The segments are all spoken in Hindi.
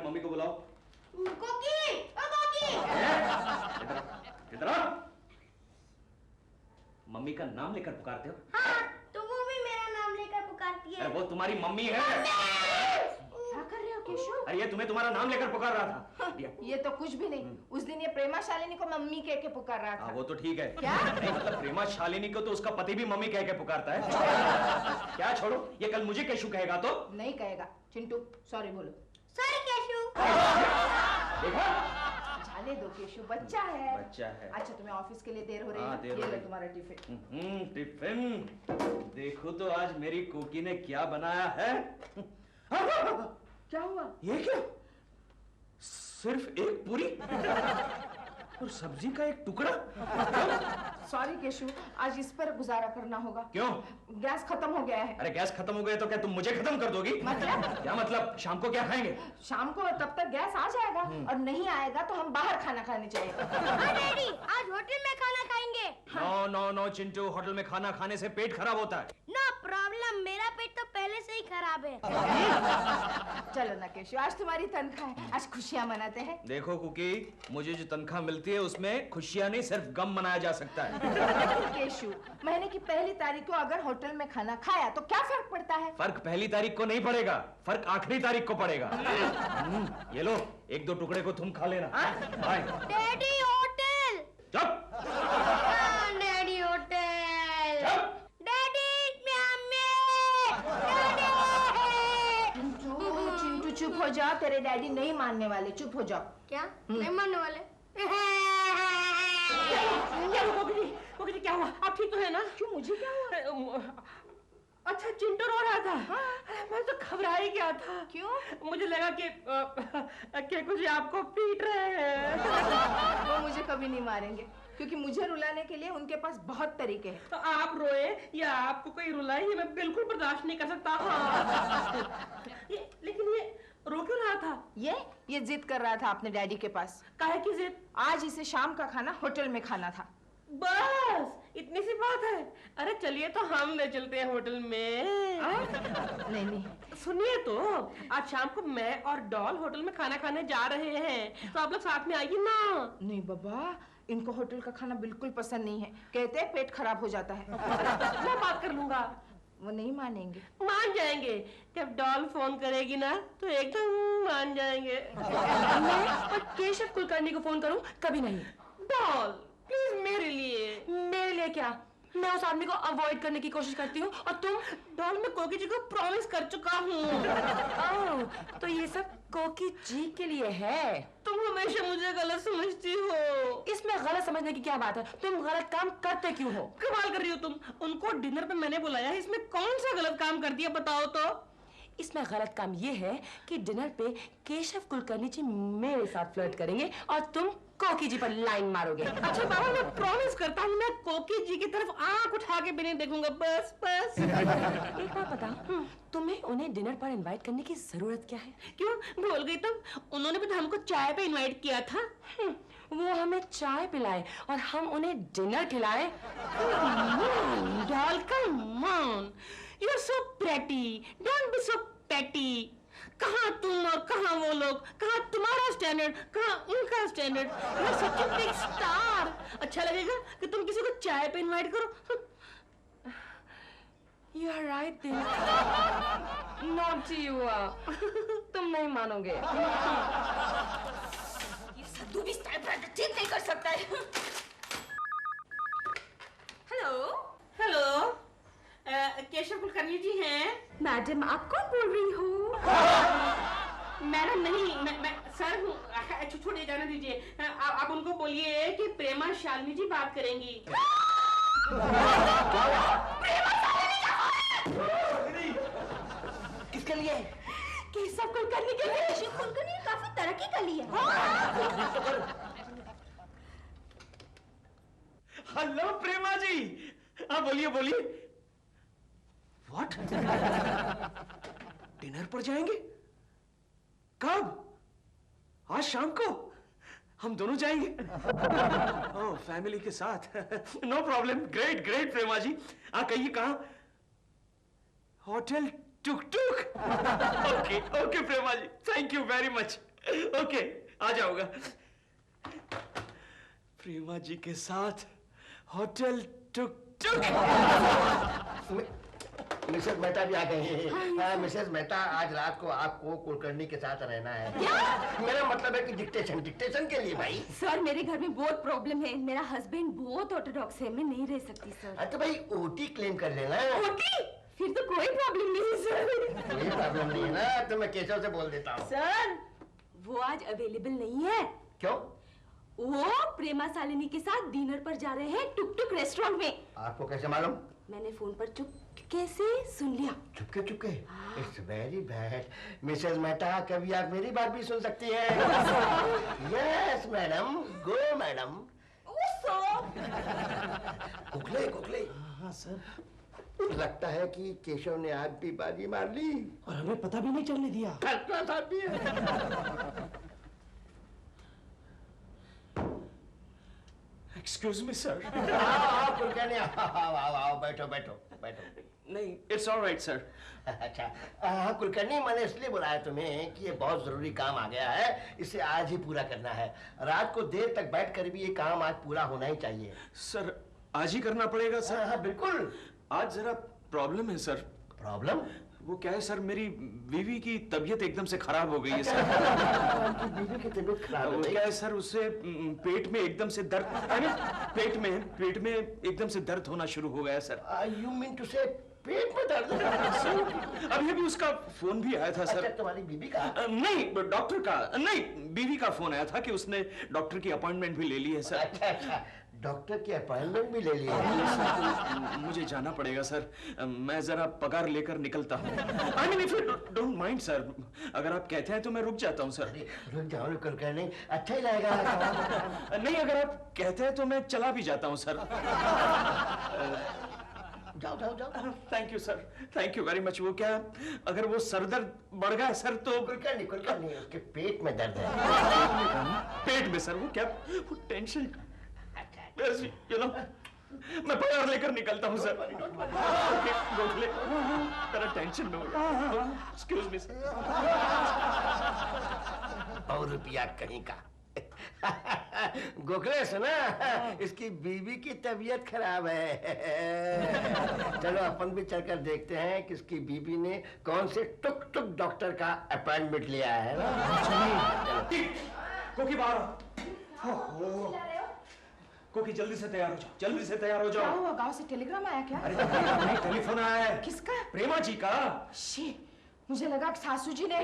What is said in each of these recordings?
मम्मी को बुलाओ। कोकी, ओ कोकी। इधर आ। मम्मी का नाम लेकर पुकारते हो? हाँ, तो वो भी मेरा नाम लेकर पुकारती है। अरे वो तुम्हारी मम्मी है। क्या कर रहे हो केशव? अरे ये तुम्हें तुम्हारा नाम लेकर पुकार रहा था। ये तो कुछ भी नहीं। उस दिन ये प्रेमा शालिनी को मम्मी कह के पुकार रहा था। वो तो ठीक है। क्या? नहीं मतलब प्रेमा शालिनी को तो उसका पति भी मम्मी कह के पुकारता है। क्या छोड़ो, ये कल मुझे केशु कहेगा तो? नहीं कहेगा। चिंटू सॉरी बोलो। सॉरी केशु। देखा? जाने दो केशु, बच्चा है। बच्चा है। अच्छा तुम्हें ऑफिस के लिए देर हो रही हाँ, है। देर हो ये लो रही। तुम्हारा टिफिन। टिफिन देखो तो आज मेरी कोकी ने क्या बनाया है। क्या हुआ? ये क्या? सिर्फ एक पूरी और सब्जी का एक टुकड़ा। सॉरी केशु, आज इस पर गुजारा करना होगा। क्यों? गैस खत्म हो गया है। अरे गैस खत्म हो गया तो क्या तुम मुझे खत्म कर दोगी? मतलब? क्या मतलब? शाम को क्या खाएंगे? शाम को तब तक गैस आ जाएगा और नहीं आएगा तो हम बाहर खाना खाने जाएंगे। हाँ डैडी, आज होटल में खाना खाएंगे। No no no Chintu, hotel में खाना खाने से पेट खराब होता है। नो प्रॉब्लम, मेरा पेट तो पहले से ही खराब है। चलो ना केशु, आज तुम्हारी तनख्वाह है, आज खुशियां मनाते हैं। देखो कुकी, मुझे जो तनख्वाह मिलती है उसमें खुशियां नहीं सिर्फ गम मनाया जा सकता है। केशु, महीने की पहली तारीख को अगर होटल में खाना खाया तो क्या फर्क पड़ता है? फर्क पहली तारीख को नहीं पड़ेगा, फर्क आखिरी तारीख को पड़ेगा। ये लो, एक दो टुकड़े को तुम खा लेना। बाय। Daddy hotel. चुप। Daddy hotel. डैडी चिंटू चुप हो जाओ, तेरे डैडी नहीं मानने वाले, चुप हो जाओ। क्या नहीं मानने वाले? क्या हुआ? आप ठीक तो है ना? क्यों, मुझे क्या हुआ? अच्छा चिंटू रो रहा था। हाँ? मैं तो घबरा ही गया था। क्यों? मुझे लगा कि कुछ आपको पीट रहे हैं। वो मुझे कभी नहीं मारेंगे क्योंकि मुझे रुलाने के लिए उनके पास बहुत तरीके हैं। तो आप रोए या आपको कोई रुलाए ये मैं बिल्कुल बर्दाश्त नहीं कर सकता। हाँ। लेकिन ये रो क्यों रहा था? ये जिद कर रहा था अपने डैडी के पास। काहे की जिद? आज इसे शाम का खाना होटल में खाना था। बस इतनी सी बात है? अरे चलिए तो हम ले चलते हैं होटल में। नहीं। सुनिए तो, आज शाम को मैं और डॉल होटल में खाना खाने जा रहे हैं, तो आप लोग साथ में आइए ना। नहीं बाबा, इनको होटल का खाना बिल्कुल पसंद नहीं है, कहते हैं पेट खराब हो जाता है। मैं बात कर लूंगा। वो नहीं मानेंगे। मान जाएंगे, जब डॉल फोन करेगी ना तो एकदम मान जाएंगे। मैं और केशव कुलकर्णी को फोन करूं? कभी नहीं। डॉल प्लीज मेरे लिए। मेरे लिए क्या? मैं उस आदमी को अवॉइड करने की कोशिश करती हूँ और तुम? डॉल मैं कोकी जी को प्रॉमिस कर चुका हूँ। तो ये सब कोकी जी के लिए है। तुम हमेशा मुझे गलत समझती हो। इसमें गलत समझने की क्या बात है? तुम गलत काम करते क्यों हो? कमाल कर रही हो तुम। उनको डिनर पे मैंने बुलाया है, इसमें कौन सा गलत काम कर दिया बताओ तो? इसमें गलत काम ये है कि डिनर पे केशव कुलकर्णी जी मेरे साथ फ्लर्ट करेंगे और तुम कोकी जी पर लाइन मारोगे। अच्छा बाबा, मैं प्रॉमिस करता हूँ मैं कोकी जी की तरफ आंख उठा के भी नहीं देखूंगा। बस बस। एक बात बताओ, तुम्हें उन्हें डिनर पर इनवाइट करने की जरूरत क्या है? क्यों भूल गई तुम? उन्होंने भी तो हमको चाय पे इनवाइट किया था। वो हमें चाय पिलाए और हम उन्हें डिनर खिलाए। Doll come on, you are so pretty, don't be so petty. कहाँ तुम और कहाँ वो लोग, कहाँ तुम्हारा स्टैंडर्ड, कहाँ उनका standard. You are such a big star. अच्छा लगेगा कि तुम किसी को चाय पे इनवाइट करो? You are right, दिल। नॉटी हुआ, तुम नहीं मानोगे। ये सद्दू भी ठीक नहीं कर सकता है। हेलो हेलो, केशव कुलकर्णी जी हैं? मैडम, आप कौन बोल रही हो? मैडम नहीं, मैं सर हूँ। छोड़िए, जाने दीजिए। आप उनको बोलिए कि प्रेमा शालिनी जी बात करेंगी। किसके लिए? केशव कुलकर्णी के लिए। केशव कुलकर्णी काफी तरक्की कर ली है। हेलो प्रेमा जी। हाँ बोलिए बोलिए। व्हाट? डिनर पर जाएंगे? कब? आज शाम को? हम दोनों जाएंगे। ओह, फैमिली के साथ। No problem. Great great Prema ji. कहिए कहाँ? Hotel tuk tuk. Okay okay Prema ji, thank you very much. Okay, आ जाऊंगा। प्रेमा जी के साथ hotel tuk tuk. Mrs Mehta भी आ गए हैं। मिसेस मेहता, आज रात को आपको कुलकर्णी के साथ रहना है। मेरा मतलब है कि डिक्टेशन के लिए भाई। सर, मेरे घर में बहुत प्रॉब्लम है। मेरा हस्बैंड बहुत ऑर्थोडॉक्स है, मैं नहीं रह सकती सर। तो भाई ओटी क्लेम कर लेना। ओटी? फिर तो कोई प्रॉब्लम नहीं है सर। कोई प्रॉब्लम नहीं है ना, तो मैं केशव से बोल देता हूँ। सर, वो आज अवेलेबल नहीं है। क्यों? वो प्रेमा शालिनी के साथ डिनर पर जा रहे हैं टुक टुक रेस्टोरेंट में। आपको कैसे मालूम? मैंने फोन पर चुपके से सुन लिया। चुपके? It's very bad. Mrs Mehta, कभी आप मेरी बात भी सुन सकती हैं। यस मैडम, गो मैडम। गोखले। हाँ सर। लगता है कि केशव ने आज भी बाजी मार ली और हमें पता भी नहीं चलने दिया। फैसला साहब भी है। Excuse me sir. आओ कुलकर्णी, आओ, बैठो। नहीं, इट्स ऑलराइट सर। अच्छा, हाँ कुलकर्णी, मैंने इसलिए बुलाया तुम्हें कि ये बहुत जरूरी काम आ गया है, इसे आज ही पूरा करना है। रात को देर तक बैठकर भी ये काम आज पूरा होना ही चाहिए। सर, आज ही करना पड़ेगा सर? हाँ बिल्कुल। आज जरा प्रॉब्लम है सर। प्रॉब्लम? वो क्या है सर, मेरी बीवी की तबीयत एकदम से खराब हो गई है सर। बीवी की तबीयत खराब वो हो गई? क्या है सर, उससे पेट में एकदम से दर्द, पेट में एकदम से दर्द होना शुरू हो गया सर। यू मीन टू से पेट में दर्द? अभी उसका फोन भी आया था सर। अच्छा, तुम्हारी बीवी का? नहीं, डॉक्टर का नहीं, बीवी का फोन आया था कि उसने डॉक्टर की अपॉइंटमेंट भी ले ली है सर। अच्छा, डॉक्टर की अपॉइंटमेंट भी ले ली है। मुझे जाना पड़ेगा सर, मैं जरा पगार लेकर निकलता हूँ। I mean, if you don't mind sir, अगर आप कहते हैं तो मैं रुक जाता हूँ सर। रुक जाओ कुलकर्णी, अच्छा ही लगेगा। नहीं, अगर आप कहते हैं तो मैं चला भी जाता हूँ सर। जाओ। Thank you sir, thank you very much. वो क्या, अगर वो सर दर्द बढ़ गया सर तो? कुलकर्णी, उसके पेट में दर्द है। पेट में सर? वो क्या, वो टेंशन, you know, मैं पगार लेकर निकलता हूँ सर। गोखले, तेरा टेंशन में हो गया। Excuse me sir. और रुपया कहीं का। गोखले, सुना, इसकी बीवी की तबीयत खराब है। चलो अपन भी चलकर देखते हैं कि इसकी बीवी ने कौन से टुक टुक डॉक्टर का अपॉइंटमेंट लिया है ना। कोकी बाहर। कोकी जल्दी से तैयार हो जाओ। क्या हुआ, गांव से टेलीग्राम आया क्या? अरे टेलीफोन आया है। किसका? प्रेमा जी का। शी, मुझे लगा कि सासू जी ने।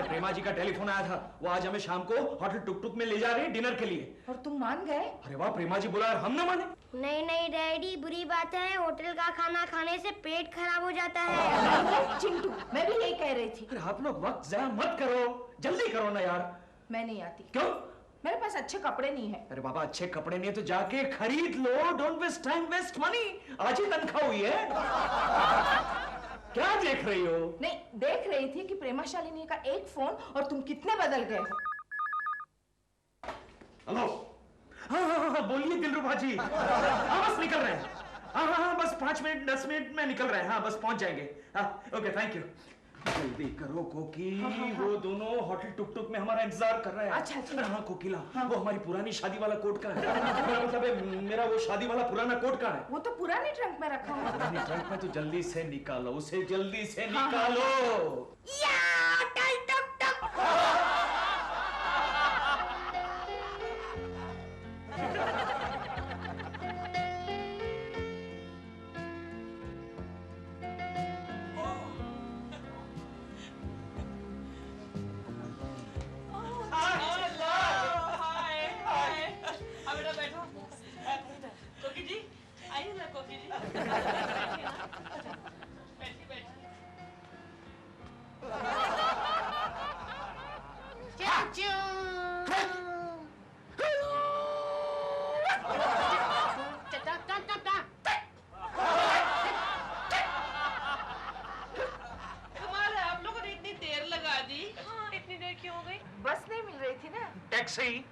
प्रेमा जी का टेलीफोन आया था, वो आज हमें शाम को होटल टुक टुक में ले जा रहे हैं डिनर के लिए। और तुम मान गए? अरे वाह, प्रेमा जी बुलाया, हम ना माने? नहीं डैडी, बुरी बात है, होटल का खाना खाने से पेट खराब हो जाता है। चिंटू, मैं भी यही कह रही थी। अरे आप लोग वक्त ज़ाया मत करो, जल्दी करो ना यार। मैं नहीं आती। क्यों? मेरे पास अच्छे कपड़े नहीं है। अरे बाबा, अच्छे कपड़े नहीं है तो जाके खरीद लो। Don't waste time, waste money. आज ही तनख्वाह हुई है। क्या देख रही हो? नहीं, देख रही थी कि प्रेमा शालिनी का एक फोन और तुम कितने बदल गए हो। हेलो। हाँ, बोलिए दिलरुबा जी। हाँ, बस निकल रहे हैं। हाँ, बस 5 मिनट 10 मिनट में निकल रहे हैं। हाँ, बस पहुंच जाएंगे। हाँ, ओके, थैंक यू। जल्दी करो कोकी। वो दोनों होटल टुक टुक में हमारा इंतजार कर रहे हैं। अच्छा। हाँ कोकिला, वो हमारी पुरानी शादी वाला कोट का है। मेरा मतलब है, मेरा वो शादी वाला पुराना कोट का है। वो तो पुराने ट्रंक में रखा है। पुरानी ट्रंक में तो जल्दी से निकालो उसे, जल्दी से निकालो। बस नहीं मिल रही थी ना? टैक्सी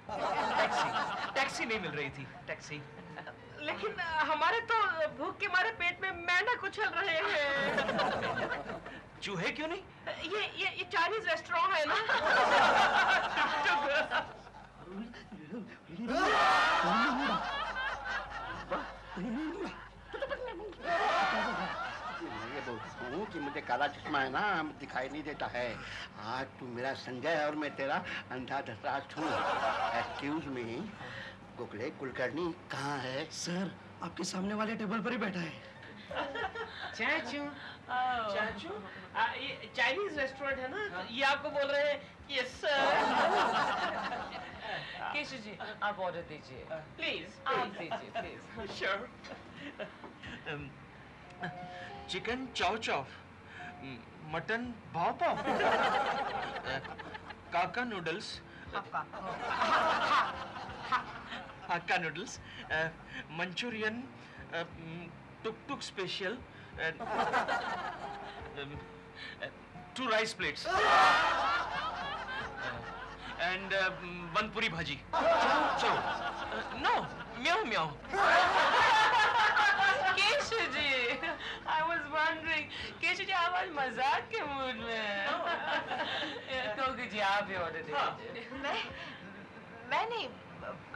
नहीं मिल रही थी। टैक्सी। लेकिन हमारे तो भूख के मारे पेट में मेंढक उछल रहे हैं। चूहे क्यों नहीं? ये चाइनीज रेस्टोरेंट है ना। काला चश्मा है ना, दिखाई नहीं देता है। आज तू मेरा संजय और मैं तेरा अंधा धतराज हूँ। एक्सक्यूज मी, गोखले कुलकर्णी कहाँ है? सर आपके सामने वाले टेबल पर ही बैठा है। चाचू, चाचू, ये चाइनीज रेस्टोरेंट है ना, तो ये आपको बोल रहे हैं यस सर। केशव जी आप ऑर्डर दीजिए, प्लीज आप दीजिए प्लीज। श्योर। चिकन चाव चाव, मटन भाव पाव, काका noodles, Hakka noodles, Manchurian, tuk tuk special, 2 rice plates and 1 puri bhaji. Chow. No, meow meow. Keshav ji, I was wondering, Keshav ji आप आज मजाक के मूड में हैं। कोकी जी आप ही ऑर्डर दीजिए। मैं नहीं,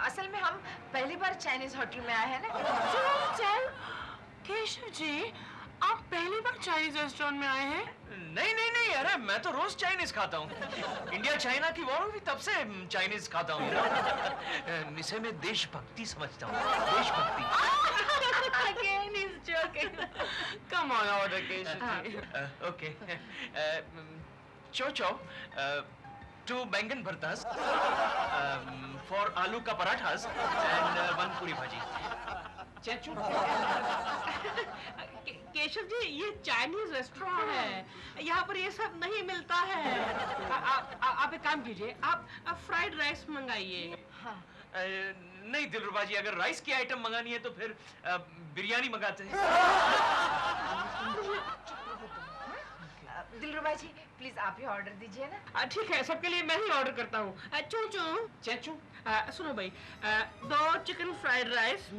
असल में हम पहली बार चाइनीज होटल में आए हैं ना। केशव जी आप पहली बार चाइनीज रेस्टोरेंट में आए हैं? नहीं नहीं नहीं, अरे मैं तो रोज चाइनीज खाता हूँ। इंडिया चाइना की वॉर हुई तब से चाइनीज खाता हूँ। इसे मैं देशभक्ति समझता हूँ, देशभक्ति। Again he's joking. Come on, order Keshav ji. Okay. Chow chow, 2 बैंगन भरतास, for आलू का पराठास and 1 पूरी भाजी। चाचू, केशव जी ये चाइनीज रेस्टोरेंट है, यहाँ पर ये सब नहीं मिलता है। आप एक काम कीजिए, आप फ्राइड राइस मंगाइए। नहीं दिलरुबा जी, अगर राइस की आइटम मंगानी है तो फिर बिरयानी मंगाते हैं। दिलरुबा जी प्लीज आप ही ऑर्डर दीजिए ना। ठीक है, सबके लिए मैं ही ऑर्डर करता हूँ। चूचू चाचू, सुनो भाई, 2 chicken fried rice,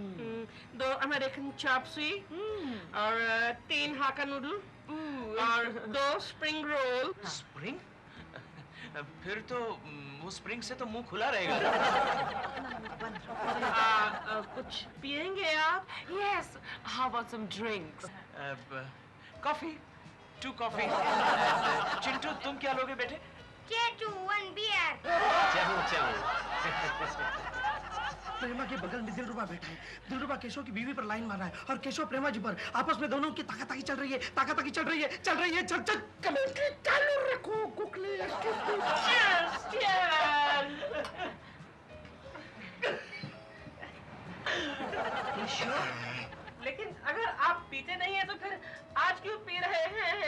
2 American chop सुई और 3 हाक्का नूडल और 2 स्प्रिंग रोल। स्प्रिंग? फिर तो वो स्प्रिंग से तो मुंह खुला रहेगा। कुछ पिएंगे आप? Yes, how about some drinks? Coffee, 2 coffee. Chintu तुम क्या लोगे बेटे? Chechu, 1 beer. चलो चलो। प्रेमा के बगल में दिलरुबा बैठा है। दिलरुबा केशव की बीवी पर लाइन मार रहा है और केशव प्रेमा जी पर। आपस में दोनों की ताकाताकी चल रही है, ताकाताकी चल रही है, चल रही है। चल चल कमेंट्री चालू रखो कुकले। लेकिन अगर आप पीते नहीं है तो फिर आज क्यों पी रहे हैं?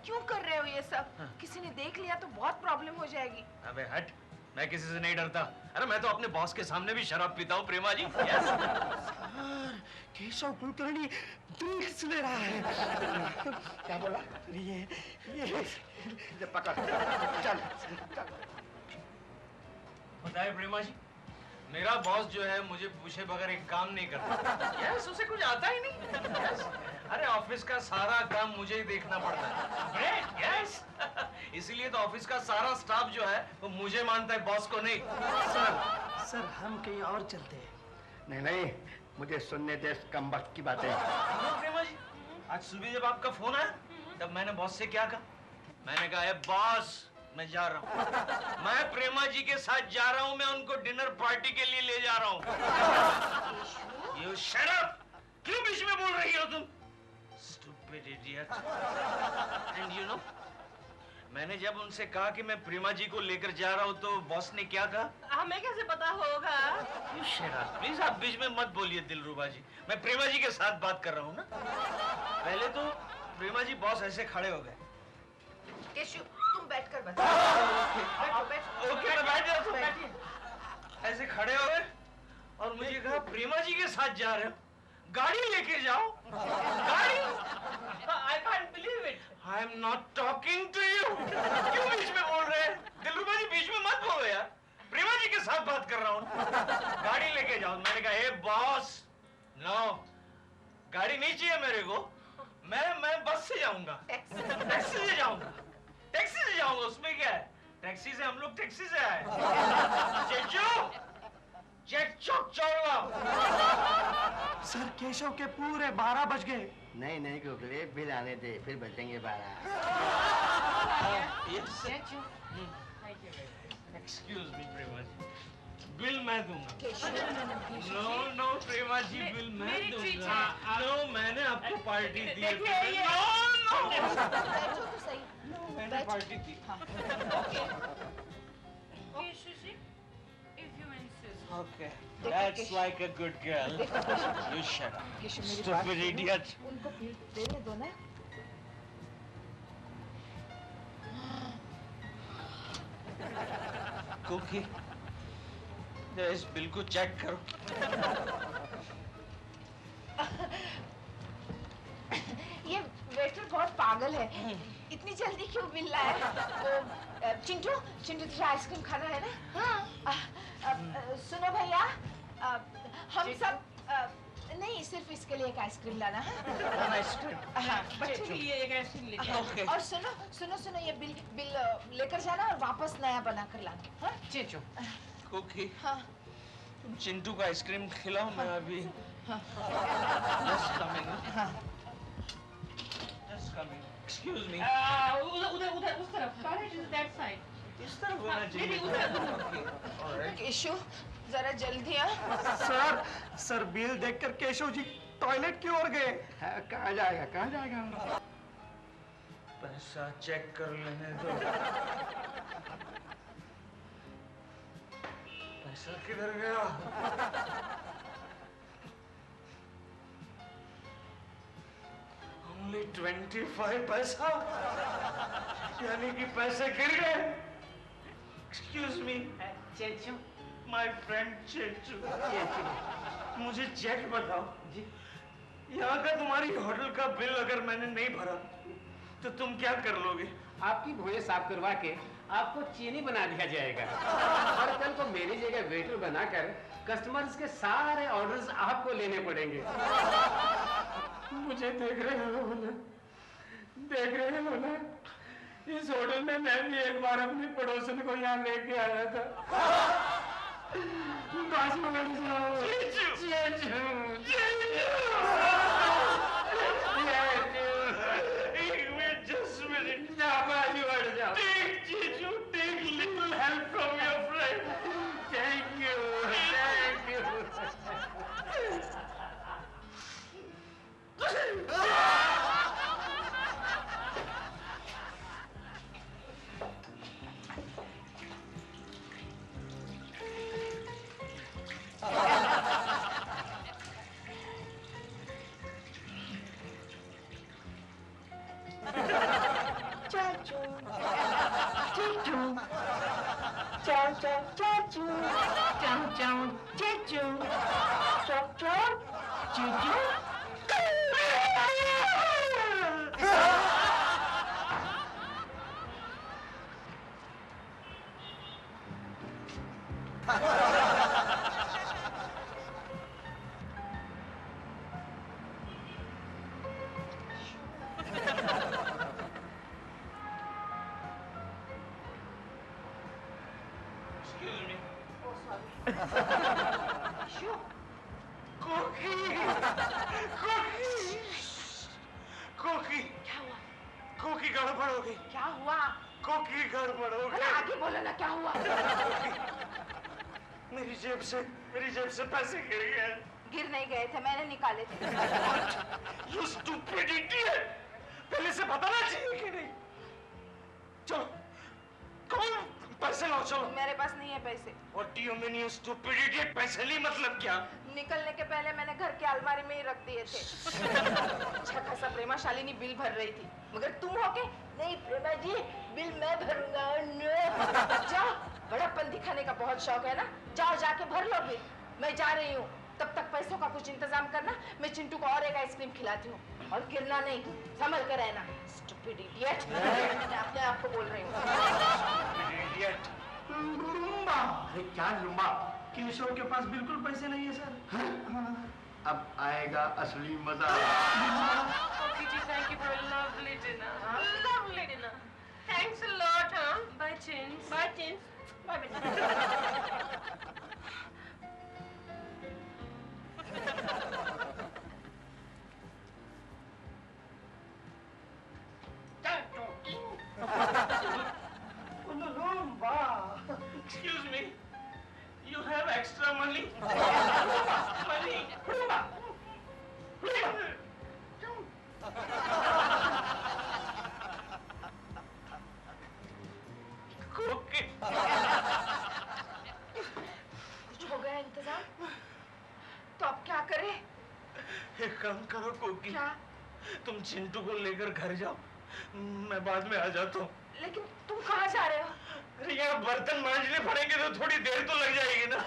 क्यों कर रहे हो ये सब? किसी ने देख लिया तो बहुत प्रॉब्लम हो जाएगी। अबे हट, मैं किसी से नहीं डरता। अरे मैं तो अपने बॉस के सामने भी शराब पीता हूँ प्रेमा जी। सर, केशव कुलकर्णी ड्रिंक्स ले रहा है। क्या बोला? ये पकड़, चल चल। बताए प्रेमा जी, मेरा बॉस जो है मुझे पूछे बगैर एक काम नहीं करता। यस, उसे कुछ आता ही नहीं। यस, अरे ऑफिस का सारा काम मुझे ही देखना पड़ता है। Great, yes. इसीलिए तो ऑफिस का सारा स्टाफ जो है वो मुझे मानता है, बॉस को नहीं। सर हम कहीं और चलते हैं। नहीं नहीं, मुझे सुनने दे इस कमबख्त की बातें। प्रेमा जी, आज सुबह जब आपका फोन आया तब मैंने बॉस से क्या कहा? मैंने कहा है बॉस मैं जा रहा हूँ, मैं प्रेमा जी के साथ जा रहा हूँ, मैं उनको डिनर पार्टी के लिए ले जा रहा हूँ। You shut up! क्यों बीच में बोल रही हो तुम? Stupid idiot! And you know, मैंने जब उनसे कहा कि मैं प्रेमा जी को लेकर जा रहा हूँ तो बॉस ने क्या कहा? हमें कैसे पता होगा? You shut up! Please आप बीच में मत बोलिए दिलरुबा जी, मैं प्रेमा जी के साथ बात कर रहा हूँ ना। पहले तो प्रेमा जी बॉस ऐसे खड़े हो गए। केशव तुम बैठकर बता। ओके मैं बैठ जाता हूँ। ऐसे खड़े हो गए और मुझे कहा प्रेमा जी के साथ जा रहे हो, गाड़ी लेके जाओ। गाड़ी? I can't believe it. I am not talking to you. क्यों बीच में बोल रहे हैं? दिलरुबा जी बीच में मत बोलो यार, प्रेमा जी के साथ बात कर रहा हूँ। गाड़ी लेके जाओ। मैंने कहा हे बॉस, नो, गाड़ी नहीं चाहिए मेरे को, मैं बस से जाऊंगा, टैक्सी से जाऊंगा, टैक्सी से जाऊंगा। उसमें क्या है, टैक्सी से हम लोग टैक्सी से आए। चेचू, चेक चौक चौड़ा। सर केशव के पूरे 12 बज गए। नहीं नहीं गोखले, बिल आने दे, फिर बचेंगे 12। एक्सक्यूज मी प्रेमा जी, बिल मैं दूंगा। नो नो प्रेमा जी, बिल मैं दूंगा। नो, मैंने आपको पार्टी दी है। नो मैंने party the. Okay, that's like a good girl. You shut up. Stupid idiot. उनको बिल देने दो ना। कुकी, इस बिल को चेक करो। ये वेटर बहुत पागल है। इतनी जल्दी क्यों बिल लाया? वो चिंटू तुझे आइसक्रीम खाना है ना? हाँ। सुनो भैया, हम सब नहीं, सिर्फ इसके लिए एक आइसक्रीम लाना है। आइसक्रीम। हाँ, बच्चे के लिए एक आइसक्रीम लेके आओ। Okay. और सुनो ये बिल लेकर जाना और वापस नया बना कर लाना। हाँ? चीचू, कुकी, हाँ। तुम चिंटू को आइसक्रीम खिलाओ, मैं अभी हाँ। just coming. हाँ। Just coming. Excuse me. उधर उस तरफ। Toilet is that side. इस तरफ होना चाहिए। नहीं, उधर। Okay, all right. केशव जरा जल्दी आ। सर बिल देखकर केशव जी टॉयलेट की ओर गए। कहाँ जाएगा? पैसा चेक कर लेने दो। पैसा किधर गया? Only 25 पैसा, यानी कि पैसे गिर गए। Excuse me, चेचू। my friend चेचू, मुझे चेक बताओ जी। यहाँ का तुम्हारी होटल का बिल अगर मैंने नहीं भरा तो तुम क्या कर लोगे? आपकी भुएं साफ करवा के आपको चीनी बना दिया जाएगा और कल को मेरी जगह वेटर बनाकर कस्टमर्स के सारे ऑर्डर्स आपको लेने पड़ेंगे। मुझे देख रहे हो ना? इस होटल में मैं भी एक बार अपनी पड़ोसन को यहाँ लेके आया था। बस minute just minute. Take little help from your friend. Thank you. Excuse me. कोकी गड़बड़ हो गई। क्या हुआ? कोकी गड़बड़ हो अरे गई। आगे बोलो ना, क्या हुआ? मेरी जेब से पैसे गिर गए। गिर नहीं गए थे, मैंने निकाले थे। You stupid idiot! पहले से बताना चाहिए कि नहीं? चलो, कौन पैसे लाओ, चलो। मेरे पास नहीं है पैसे। What do you mean, you stupid idiot? पैसे नहीं मतलब क्या? निकलने के पहले मैंने घर के अलमारी में ही रख दिए थे। अच्छा खासा प्रेमा शालिनी बिल भर रही थी, मगर तुम हो के नहीं प्रेमा जी बिल मैं भरूंगा। नो, जाओ, बड़ापन दिखाने का बहुत शौक है ना, जाओ जाके भर लो बिल। मैं जा रही हूँ, तब तक पैसों का कुछ इंतजाम करना। मैं चिंटू को और एक आइसक्रीम खिलाती हूँ, और गिरना नहीं, संभल कर रहना। स्टूपिड इडियट, मैं अपने आप को बोल रही हूँ। Idiot! अरे क्या लुम्बा? केशव के पास बिल्कुल पैसे नहीं है सर। अब आएगा असली मजा। Okay, ji, thank you for a lovely dinner. Lovely dinner. Thanks a lot, huh? Bye, Chins. Bye, Chins. Bye, बेटा। Excuse me, you have extra money? Money? Okay. कुछ हो गया इंतजाम? तो अब क्या करें? एक काम करो कोकी, क्या? तुम चिंटू को लेकर घर जाओ, मैं बाद में आ जाता हूँ। लेकिन तुम कहाँ जा रहे हो? अरे यहाँ बर्तन मांजने पड़ेंगे तो थोड़ी देर तो लग जाएगी ना।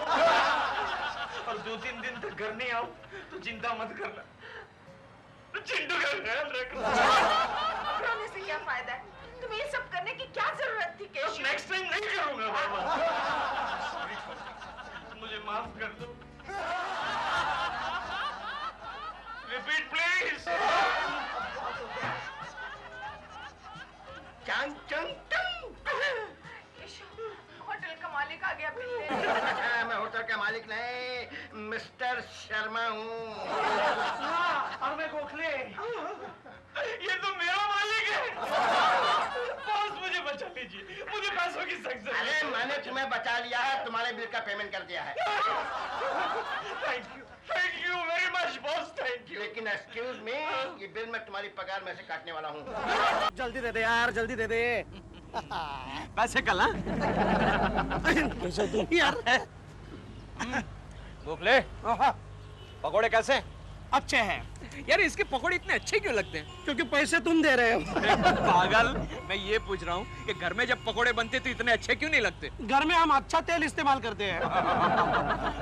और 2-3 दिन तक घर नहीं आऊं तो चिंता मत करना, चिंटू का ख्याल रखना। रोने से क्या फायदा है? तुम्हें ये सब करने की क्या जरूरत थी केशव? नेक्स्ट टाइम नहीं करूंगा बाबा। Sorry, मुझे माफ कर दो। Repeat please. चंग चंग चंग। केशव, होटल का मालिक आ गया बिल लेने। मैं होटल का मालिक नहीं, मिस्टर शर्मा हूँ। और मैं गोखले, ये तो मेरा मालिक है। बॉस मुझे बचा लीजिए, मुझे पैसों की सख्त जरूरत है। अरे मैंने तुम्हें बचा लिया है, तुम्हारे बिल का पेमेंट कर दिया है। Thank you very much boss, thank you. लेकिन एक्सक्यूज मी, ये बिल मैं तुम्हारी पगार में से काटने वाला हूँ। जल्दी दे दे यार, जल्दी दे दे। पैसे कल ना कैसे तुम यार? गोखले, पकोड़े कैसे? अच्छे हैं यार इसके पकोड़े इतने अच्छे क्यों लगते हैं? क्योंकि पैसे तुम दे रहे हो। पागल, मैं ये पूछ रहा हूँ कि घर में जब पकोड़े बनते तो इतने अच्छे क्यों नहीं लगते? घर में हम अच्छा तेल इस्तेमाल करते हैं।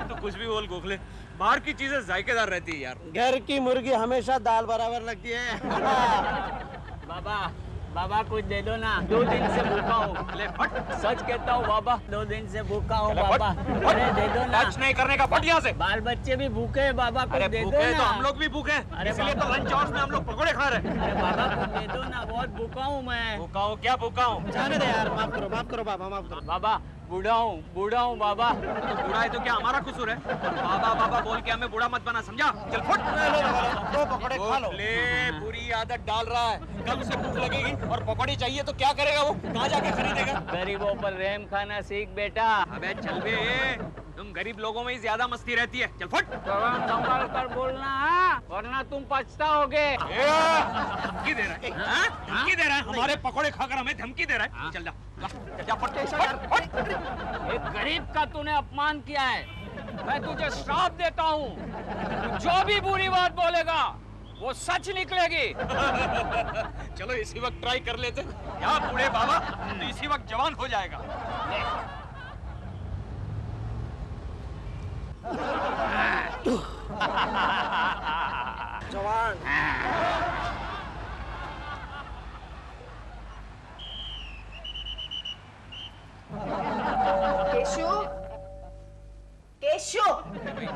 तो कुछ भी बोल गोखले, बाहर की चीजें जायकेदार रहती है यार। घर की मुर्गी हमेशा दाल बराबर लगती है। बाबा बाबा कुछ दे दो ना, 2 दिन से भूखा हूँ। सच कहता हूँ बाबा, 2 दिन से भूखा हूँ बाबा। अरे दे दो ना। लंच नहीं करने का, फट यहाँ से। बाल बच्चे भी भूखे हैं बाबा, कुछ दे दो भूखे ना। तो हम लोग भी भूखे हैं, अरे इसलिए तो बाबा। लंच आवर्स में हम लोग पकोड़े खा रहे हैं। अरे बाबा कुछ दे दो ना, बहुत भूखा हूँ मैं। भूखा हूँ क्या भूखा हूँ? जाने दे यार, माफ करो बाबा, माफ करो। बाबा बूढ़ा हूँ बाबा। तो बूढ़ा है तो क्या हमारा कसूर है? बाबा बाबा बोल के हमें बूढ़ा मत बना, समझा? चल फुट। 2 पकौड़े खा लो। ले, बुरी आदत डाल रहा है। कल उसे भूख लगेगी और पकौड़ी चाहिए तो क्या करेगा वो? कहाँ जाके खरीदेगा? गरीबों पर रहम खाना सीख बेटा। अबे चल बे, तुम गरीब लोगों में ही ज्यादा मस्ती रहती है। चल फुट। संभाल कर बोलना, वरना तुम पछताओगे। धमकी दे रहा है, हाँ? धमकी दे रहा है, हमारे पकौड़े खाकर हमें धमकी दे रहा है। चल जा, जा फट। एक गरीब का तूने अपमान किया है, मैं तुझे श्राप देता हूँ। जो भी बुरी बात बोलेगा वो सच निकलेगी। चलो इसी वक्त ट्राई कर लेते। क्या बूढ़े बाबा, तो इसी वक्त जवान हो जाएगा। जवान। केशव,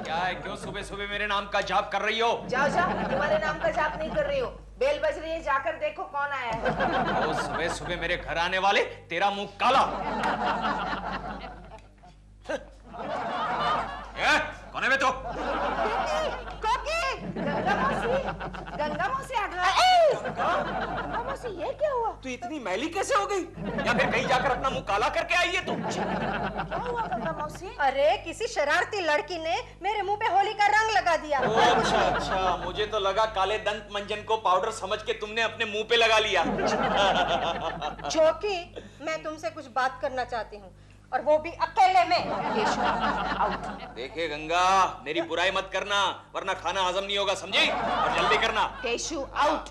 क्या है, क्यों सुबह सुबह मेरे नाम का जाप कर रही हो? जाओ तुम्हारे नाम का जाप नहीं कर रही हो। बेल बज रही है, जाकर देखो कौन आया है। ओ सुबह सुबह मेरे घर आने वाले, तेरा मुंह काला। कौन है बे तो? गंगा मौसी आ गई। गंगा मौसी, ये क्या हुआ? तू इतनी मैली कैसे हो गई? या फिर कहीं जाकर अपना मुंह काला करके आई है तू? क्या हुआ गंगा मौसी? अरे किसी शरारती लड़की ने मेरे मुंह पे होली का रंग लगा दिया। अच्छा, मुझे तो लगा काले दंत मंजन को पाउडर समझ के तुमने अपने मुंह पे लगा लिया। जोकी, मैं तुमसे कुछ बात करना चाहती हूँ, और वो भी अकेले में। देखे गंगा, मेरी बुराई मत करना, वरना खाना हजम नहीं होगा, समझी? और जल्दी करना। केशु आउट।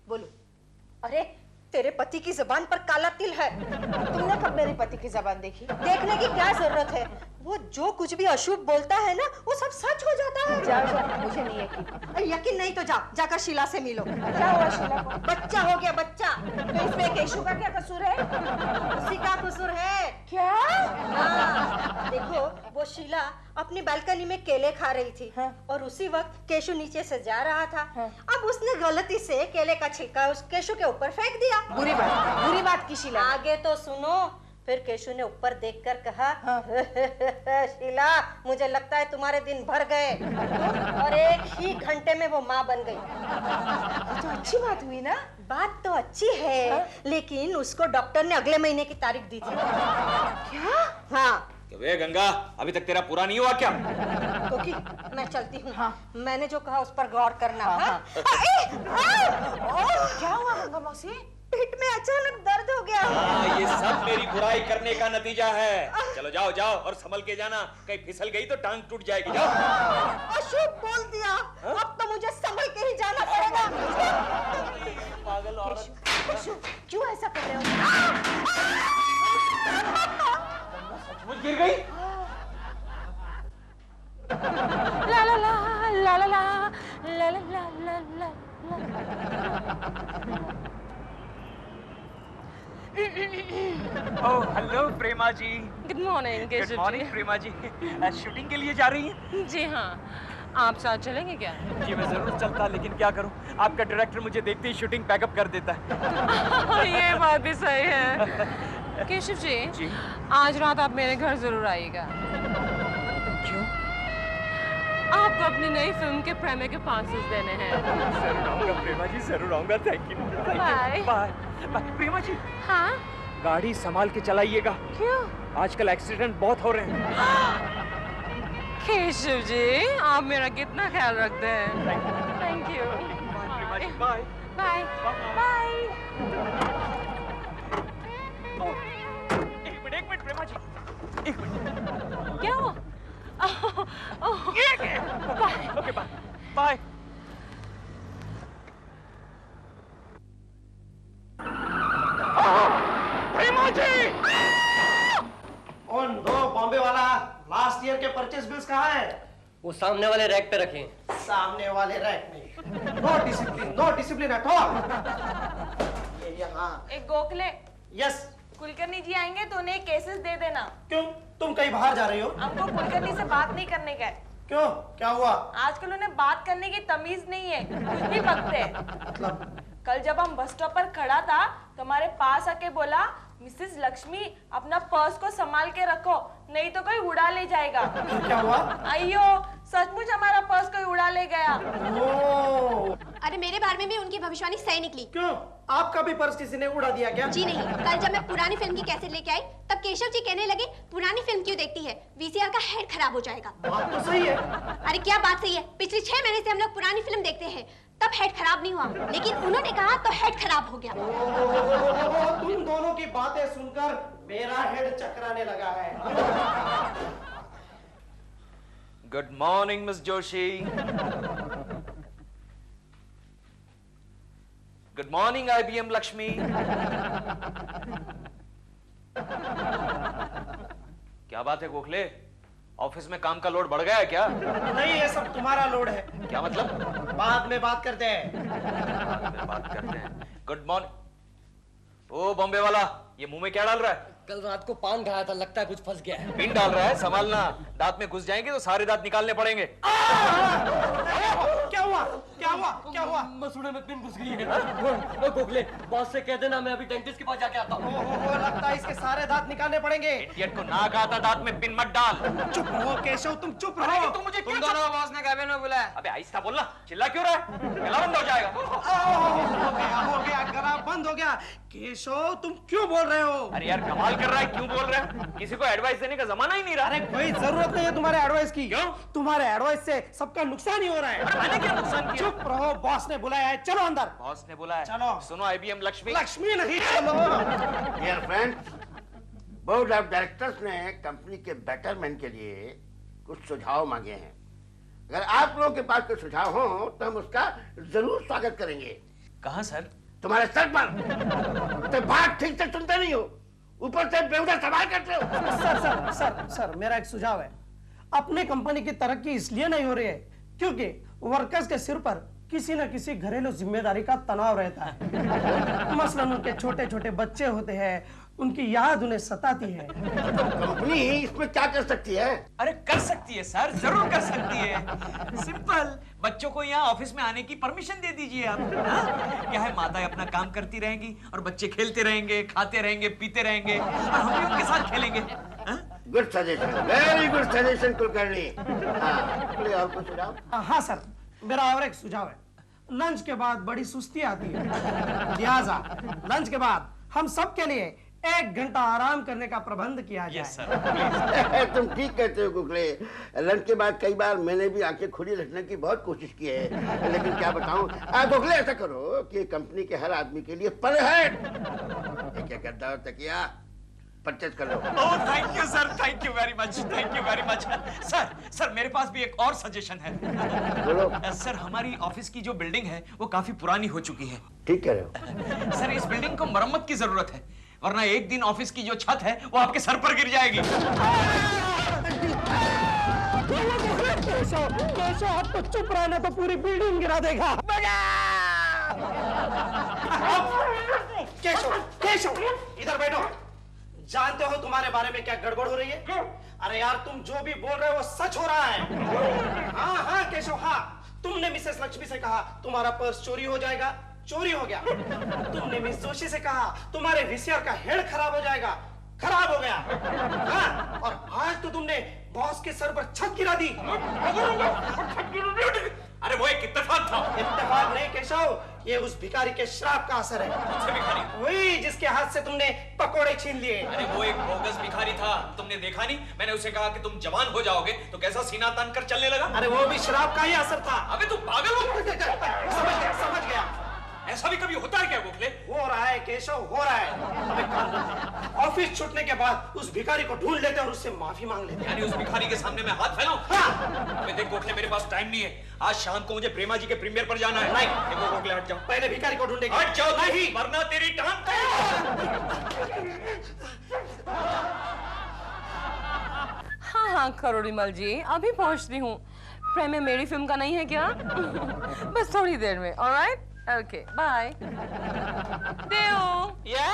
बोलो। अरे तेरे पति की जबान पर काला तिल है। तुमने कब मेरे पति की जबान देखी? देखने की क्या जरूरत है, वो जो कुछ भी अशुभ बोलता है ना, वो सब सच हो जाता है। जाओ, मुझे नहीं यकीन। यकीन नहीं तो जाकर शीला से मिलो। क्या हुआ शीला को? बच्चा हो गया, बच्चा। तो इसमें केशु का क्या कसूर है? उसी का कसूर है। क्या? हाँ, देखो वो शीला अपनी बालकनी में केले खा रही थी, और उसी वक्त केशु नीचे से जा रहा था। अब उसने गलती से केले का छिलका उस केशु के ऊपर फेंक दिया। बुरी बात की शीला। आगे तो सुनो। फिर केशु ने ऊपर देखकर कहा, शीला मुझे लगता है तुम्हारे दिन भर गए। और एक ही घंटे में वो माँ बन गई। ये तो अच्छी बात हुई ना। बात तो अच्छी है, लेकिन उसको डॉक्टर ने अगले महीने की तारीख दी थी। क्या? हाँ। वे गंगा, अभी तक तेरा पूरा नहीं हुआ क्या? कोकी, मैं चलती हूँ। हाँ। मैंने जो कहा उस पर गौर करना। हाँ। क्या हुआ गंगा मौसी? पेट में अचानक दर्द हो गया। ये सब मेरी बुराई करने का नतीजा है। चलो जाओ जाओ और संभल के जाना, कहीं फिसल गई तो टांग टूट जाएगी। जाओ। अशुभ बोल दिया। अब तो मुझे संभल के ही जाना पड़ेगा। पागल औरत। क्यों ऐसा कर रहे हो? सचमुच गिर गई? ला ला ला ला ला ला ला ला ला ला oh hello Prema ji. Good morning Keshav good morning Prema ji. Shooting के लिए जा रही हैं? जी हाँ, आप साथ चलेंगे क्या? जी मैं जरूर चलता, लेकिन क्या करूं, आपका डायरेक्टर मुझे देखते ही शूटिंग पैकअप कर देता है। ये बात भी सही है। केशव जी, आज रात आप मेरे घर जरूर आइएगा। क्यों? आपको अपनी नई फिल्म के प्रीमियर के पासेस देने हैं। जरूर आऊंगा प्रेमा जी, जरूर आऊंगा। Thank you. Bye. Bye bye Prema ji. हाँ? गाड़ी संभाल के चलाइएगा। क्यों? आजकल एक्सीडेंट बहुत हो रहे हैं। केशव जी, आप मेरा कितना ख्याल रखते हैं। Thank you. Bye bye bye. एक मिनट प्रेमा जी, एक मिनट। क्या हुआ? Bye. Okay bye bye. Prema ji! Oh no Bombay वाला, लास्ट ईयर के परचेज बिल्स कहाँ है? वो सामने वाले रैक पे रखें। सामने वाले रैक में। No discipline at all. ये यहाँ। एक गोखले, यस। कुलकर्णी जी आएंगे तो उन्हें केसेस दे देना। क्यों? तुम कहीं बाहर जा रही हो? हमको कुलकर्णी से बात नहीं करने का है। क्यों? क्या हुआ? आजकल उन्हें बात करने की तमीज नहीं है, कुछ भी बकते हैं। मतलब? कल जब हम बस स्टॉप पर खड़ा था तो हमारे पास आके बोला, मिसेस लक्ष्मी अपना पर्स को संभाल के रखो, नहीं तो कोई उड़ा ले जाएगा। क्या हुआ? अयो, सचमुच हमारा पर्स कोई उड़ा ले गया। अरे मेरे बारे में भी उनकी भविष्यवाणी सही निकली। क्यों? आपका भी पर्स किसी ने उड़ा दिया क्या? जी नहीं, कल जब मैं पुरानी फिल्म की कैसेट लेके आई तब केशव जी कहने लगे, पुरानी फिल्म क्यों देखती है, वीसीआर का हेड खराब हो जाएगा। बात तो सही है। अरे क्या बात सही है, पिछले 6 महीने से हम लोग पुरानी फिल्म देखते हैं, तब हेड खराब नहीं हुआ, लेकिन उन्होंने कहा तो हेड खराब हो गया। तुम दोनों की बातें सुनकर मेरा हेड चकराने लगा है। Good morning miss Joshi. Good morning IBM Lakshmi. क्या बात है गोखले, ऑफिस में काम का लोड बढ़ गया है क्या? नहीं, ये सब तुम्हारा लोड है। क्या मतलब? बाद में बात करते हैं। बाद में बात करते हैं। Good morning. ओ बॉम्बे वाला, ये मुंह में क्या डाल रहा है? कल रात को पान खाया था, लगता है कुछ फंस गया है। पिन डाल रहा है, संभालना, दांत में घुस जाएंगे तो सारे दांत निकालने पड़ेंगे। क्या हुआ? क्या हुआ? क्या हुआ? मसूड़े में पिन घुस गई है। गोखले, बॉस से कह देना मैं अभी डेंटिस्ट के पास जाके आता हूँ। लगता है इसके सारे दांत निकालने पड़ेगे। इडियट को ना कहा था दांत में पिन मत डाल। चुप रहो केशव, तुम चुप रहो। तुम मुझे तुम दोनों बॉस ने कैबिन में बुलाया। अबे आहिस्ता बोलना, चिल्ला क्यों रहा है? गला बंद हो जाएगा। हो गया, गला बंद हो गया। केशव तुम क्यों बोल रहे हो? अरे यार कमाल कर रहा है, क्यों बोल रहा है? किसी को एडवाइस देने का जमाना ही नहीं रहा। अरे कोई जरूरत नहीं है तुम्हारे एडवाइस की। क्यों? तुम्हारे एडवाइस से सबका नुकसान ही हो रहा है। मैंने क्या नुकसान किया? चुप रहो, बॉस ने बुलाया है, चलो अंदर। बॉस ने बोला है। चलो। सुनो IBM लक्ष्मी। लक्ष्मी नहीं, चलो। Dear friends, board of directors ने कंपनी के बेटरमेंट के लिए कुछ सुझाव मांगे हैं। अगर आप लोगों के पास कोई सुझाव हो तो हम उसका जरूर स्वागत करेंगे। कहाँ सर? तुम्हारे सर पर। तो बात ठीक से सुनते नहीं हो, ऊपर से बेहुदा सवाल करते हो। सर मेरा एक सुझाव है। अपने कंपनी की तरक्की इसलिए नहीं हो रही है क्योंकि वर्कर्स के सिर पर किसी न किसी घरेलू जिम्मेदारी का तनाव रहता है। मसलन उनके छोटे छोटे बच्चे होते हैं, उनकी याद उन्हें सताती है। कंपनी इसमें क्या कर सकती है? अरे कर सकती है सर, जरूर कर सकती है। सिंपल, बच्चों को यहाँ ऑफिस में आने की परमिशन दे दीजिए आप। हाँ? क्या है, माताएं अपना काम करती रहेंगी और बच्चे खेलते रहेंगे, खाते रहेंगे, पीते रहेंगे और हम भी उनके साथ खेलेंगे। Good suggestion, very good suggestion Kulkarni. हाँ, कोई और कुछ सुझाव? हाँ सर, मेरा और एक सुझाव है। लंच के बाद बड़ी सुस्ती आती है, लिहाजा लंच के बाद हम सब के लिए 1 घंटा आराम करने का प्रबंध किया जाए। Yes sir. तुम ठीक कहते हो गोखले। लंच के बाद कई बार मैंने भी आंखें खुली रखने की बहुत कोशिश की है, लेकिन क्या बताऊं। गोखले, ऐसा करो कि कंपनी के हर आदमी के लिए पर हेड क्या करता हो तकिया परचेज कर लो। Oh thank you sir, thank you very much, thank you very much. Sir मेरे पास भी एक और सजेशन है। बोलो। सर, हमारी ऑफिस की जो बिल्डिंग है वो काफी पुरानी हो चुकी है। ठीक कह रहे हो। सर, इस बिल्डिंग को मरम्मत की जरूरत है, वरना एक दिन ऑफिस की जो छत है वो आपके सर पर गिर जाएगी। केशव, आपको चुप रहना तो पूरी बिल्डिंग गिरा देगा। केशव, इधर बैठो। जानते हो तुम्हारे बारे में क्या गड़बड़ हो रही है? अरे यार, तुम जो भी बोल रहे हो वो सच हो रहा है। हाँ केशव, हाँ, तुमने मिसेस लक्ष्मी से कहा तुम्हारा पर्स चोरी हो जाएगा, चोरी हो गया। तुमने मिस जोशी से कहा तुम्हारे वीसीआर का हेड खराब हो जाएगा, खराब हो गया। हाँ, और आज तो तुमने बॉस के सर पर छत गिरा दी। अरे वो एक इत्तेफाक था। इत्तेफाक नहीं केशव, ये उस भिखारी के श्राप का असर है। कौन सा भिखारी? वही जिसके हाथ से तुमने पकोड़े छीन लिए। अरे वो एक बोगस भिखारी था, तुमने देखा नहीं? मैंने उसे कहा कि तुम जवान हो जाओगे तो कैसा सीना तान कर चलने लगा। अरे वो भी शराब का ही असर था। अबे तू पागल हो? समझ गया। ऐसा भी कभी होता है क्या गोखले? हो रहा है केशव, हो रहा है। अब एक काम करते हैं, ऑफिस छूटने के बाद उस भिखारी को ढूंढ लेते हैं और उससे माफी मांग लेते हैं। यानी उस भिखारी के सामने मैं हाथ फैलाऊं? हाँ। अबे देख गोखले, मेरे पास टाइम नहीं है। आज शाम को मुझे प्रेमा जी के प्रीमियर पर जाना है। नहीं। देखो गोखले, हट जाओ। पहले भिखारी को ढूंढेंगे। हट जाओ नहीं, वरना तेरी टांग। हाँ करोड़ीमल जी, अभी पहुंचती हूँ। प्रेम मेरी फिल्म का नहीं है क्या? बस थोड़ी देर में। Alright, okay, bye. देव, या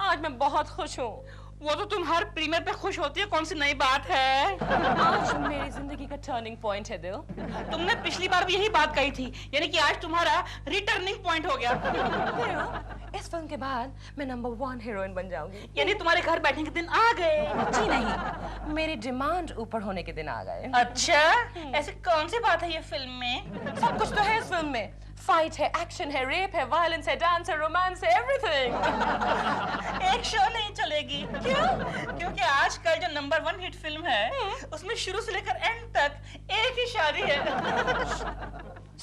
आज मैं बहुत खुश हूँ। वो तो तुम हर प्रीमियर पे खुश होती है, कौन सी नई बात है? आज मेरी जिंदगी का टर्निंग पॉइंट है देव। तुमने पिछली बार भी यही बात कही थी, यानी कि आज तुम्हारा रिटर्निंग पॉइंट हो गया। देव, इस फिल्म के बाद मैं नंबर 1 हीरोइन बन जाऊंगी। यानी तुम्हारे घर बैठने के दिन आ गए? जी नहीं, मेरी डिमांड ऊपर होने के दिन आ गए। अच्छा, ऐसी कौन सी बात है ये फिल्म में? सब कुछ तो है इस फिल्म में। फाइट है, एक्शन है, रेप है, वायलेंस है, डांस है, रोमांस है, एवरीथिंग। एक शो नहीं चलेगी। क्यों? क्योंकि आजकल जो नंबर 1 हिट फिल्म है उसमें शुरू से लेकर एंड तक एक ही शादी है।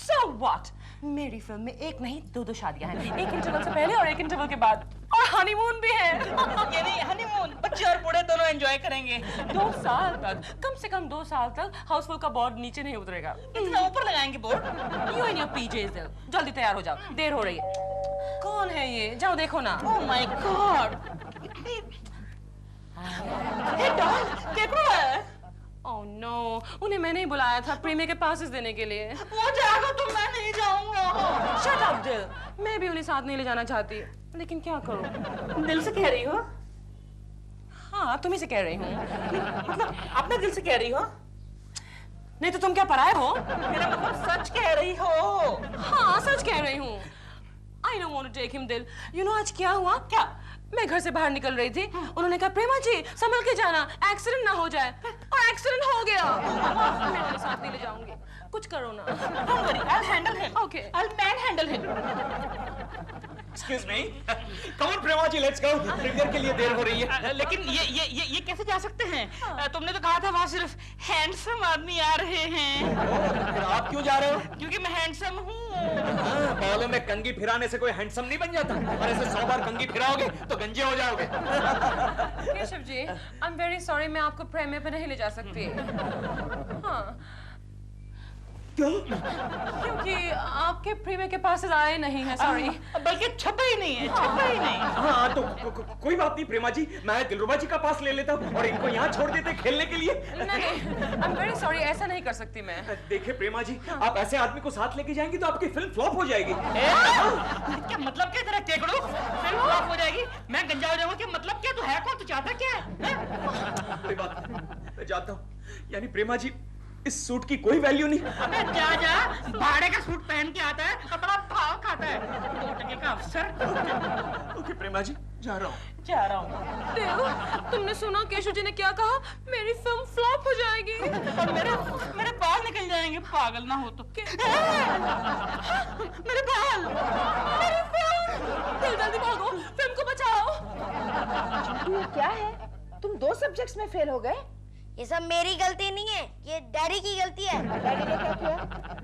So what? मेरी फिल्म में एक नहीं 2 शादियां हैं, एक इंटरवल से पहले और एक इंटरवल के बाद, और हनीमून भी है। यानी हनीमून बच्चे और बूढ़े दोनों एंजॉय करेंगे। 2 साल तक, कम से कम 2 साल तक हाउसफुल का बोर्ड नीचे नहीं उतरेगा। इतना ऊपर लगाएंगे board? You and your PJs दिल, जल्दी तैयार हो जाओ, देर हो रही है। कौन है ये? जाओ देखो ना। Oh my God! ये डॉल केकड़ू है। Oh no, उन्हें मैंने ही बुलाया था प्रीमियर के पासेस देने के लिए। वो जाएगा तो मैं नहीं जाऊंगा। Shut up दिल, मैं भी उन्हें साथ नहीं ले जाना चाहती, लेकिन क्या करूं? दिल से कह रही हो? हाँ, तुम्ही से कह रही हूँ। मतलब अपने दिल से कह रही हो? नहीं तो तुम क्या पराये हो? मेरा मतलब सच कह रही हो? हाँ, सच कह रही हूँ। I don't want to take him दिल। You know आज क्या हुआ? क्या? मैं घर से बाहर निकल रही थी, उन्होंने कहा प्रेमा जी संभल के जाना, एक्सीडेंट ना हो जाए, और एक्सीडेंट हो गया। मैं उन्हें साथ नहीं ले जाऊंगी, कुछ करो ना। Don't worry, I'll handle him. Okay. I'll manhandle him. Excuse me. Come on Prema ji, let's go. Premiere के लिए देर हो रही है। लेकिन ये कैसे जा सकते हैं? तुमने तो कहा था वहाँ सिर्फ हैंडसम आदमी आ रहे हैं। फिर आप क्यों जा रहे हो? क्योंकि मैं हैंडसम हूँ। बालों में कंघी फिराने से कोई हैंडसम नहीं बन जाता, और ऐसे 100 बार कंघी फिराओगे तो गंजे हो जाओगे। Keshav ji, I'm very sorry, मैं आपको प्रीमियर पे नहीं ले जा सकती। हाँ। क्या? क्योंकि आपके प्रीमियर के पास आए नहीं है, सॉरी। बल्कि छपा ही नहीं है, छपा ही नहीं। हाँ तो कोई बात नहीं प्रेमा जी, मैं दिलरुबा जी का पास ले लेता हूँ और इनको यहाँ छोड़ देते खेलने के लिए। नहीं, आई एम वेरी सॉरी, ऐसा नहीं कर सकती मैं। देखिए प्रेमा जी, आप ऐसे आदमी को साथ लेके जाएंगी तो आपकी फिल्म फ्लॉप हो जाएगी। क्या मतलब क्या तेरा केकड़ू? फिल्म फ्लॉप हो जाएगी, मैं गंजा हो जाऊंगा, क्या मतलब क्या? तू है कौन? तू चाहता क्या है? कोई बात नहीं, मैं जाता हूँ। यानी प्रेमा जी, इस सूट की कोई वैल्यू नहीं। अबे जा जा, भाड़े का सूट पहन के आता है और बड़ा भाव खाता है। 2 टके का अफसर। ओके प्रेमा जी, जा रहा हूँ। जा रहा हूँ। देव, तुमने सुना केशव जी ने क्या कहा? मेरी फिल्म फ्लॉप हो जाएगी और मेरे बाल निकल जाएंगे, पागल ना हो तो। मेरे बाल, मेरी फिल्म! दिल, जल्दी भागो, फिल्म को बचाओ। चिंटू, ये क्या है? तुम 2 सब्जेक्ट्स में फेल हो गए। ये सब मेरी गलती नहीं है, ये डैडी की गलती है। डैडी ने क्या किया?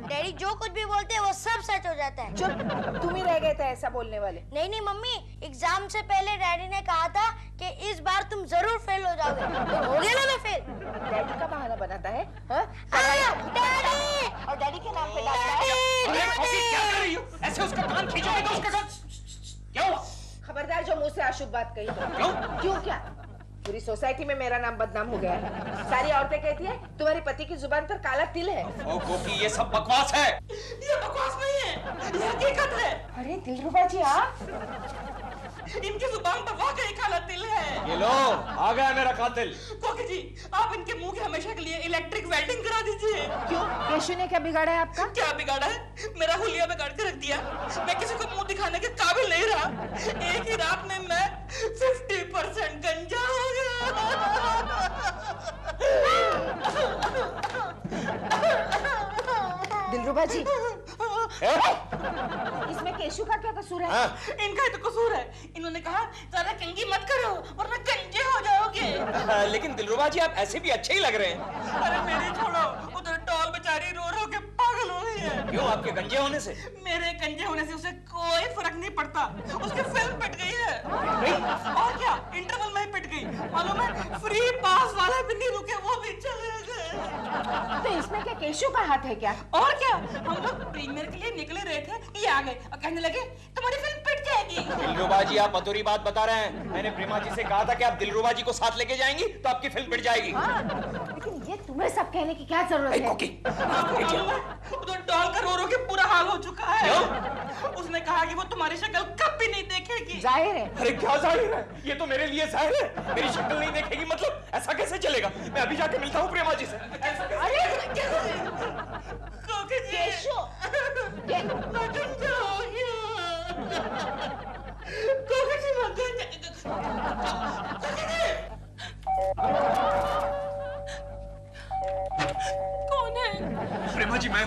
डैडी जो कुछ भी बोलते हैं वो सब सच हो जाता है। चुप, तुम ही रह गए थे ऐसा बोलने वाले। नहीं नहीं मम्मी, एग्जाम से पहले डैडी ने कहा था कि इस बार तुम जरूर फेल हो जाओगे, तो हो गया ना मैं फेल। डैडी का बहाना बनाता है, हाँ? डैडी! और डैडी के नाम पे डालता है। अरे कॉफी क्या कर रही हो? ऐसे उसका कान खींचोगे तो उसका कान क्या हुआ? खबरदार जो मुंह से अशुभ बात कही तो। क्यों क्या? पूरी सोसाइटी में मेरा नाम बदनाम हो गया है। सारी औरतें कहती है तुम्हारे पति की जुबान पर काला तिल है। ओ गोपी, ये सब बकवास है। ये बकवास नहीं है, ये हकीकत है। अरे दिलरुबा जी आप, इनकी जुबान पर वाकई काला तिल है। ये लो, आ गया मेरा कातिल। कोकी जी, आप इनके मुंह के हमेशा के लिए इलेक्ट्रिक वेल्डिंग करा दीजिए। क्यों? केशु ने क्या बिगाड़ा है आपका? क्या बिगाड़ा है? मेरा हुलिया बिगाड़ के रख दिया। मैं किसी को मुंह दिखाने के काबिल नहीं रहा। एक ही रात में मैं 50% गंजा हो गया। दिलरुबा जी, इसमें केशु का क्या कसूर है? इनका ही तो कसूर है। इन्होंने कहा ज्यादा कंगी मत करो वरना गंजे हो जाओगे। लेकिन दिलरुबा जी, आप ऐसे भी अच्छे ही लग रहे हैं। अरे मेरी छोड़ो, उधर डॉल बेचारी रो रो के पागल हो गई है। क्यों, आपके गंजे होने से? मेरे गंजे होने से उसे कोई फर्क नहीं पड़ता। उसकी फिल्म पिट गई है। और क्या, इंटरवल में ही पिट गई। मालूम है, फ्री पास वाला भी नहीं रुके, वो भी चले गए। तो इसमें क्या केशु का हाथ है क्या? और क्या, हम लोग प्रीमियर के लिए निकले रहे थे, ये आ गए और कहने लगे तुम्हारी फिल्म पिट जाएगी। दिलरुबा जी, आप अधूरी बात बता रहे हैं। मैंने प्रेमा जी से कहा था कि आप दिलरुबा जी को साथ लेके जाएंगी तो आपकी फिल्म पिट जाएगी। हाँ, लेकिन ये तुम्हें सब कहने की क्या जरूरत है? उधर डॉल का रो रो के पूरा हाल हो चुका है। उसने कहा कि वो तुम्हारी शक्ल कभी नहीं देखेगी। जाहिर है। अरे क्या जाहिर है? ये तो मेरे लिए जाहिर है। मेरी शक्ल नहीं देखेगी मतलब? ऐसा कैसे चलेगा? मैं अभी जाके मिलता हूँ प्रेमा जी से। अरे केशु, मैं गंजा हो गया। कोकी जी, मैं गंजा। कौन है? प्रेमा जी, मैं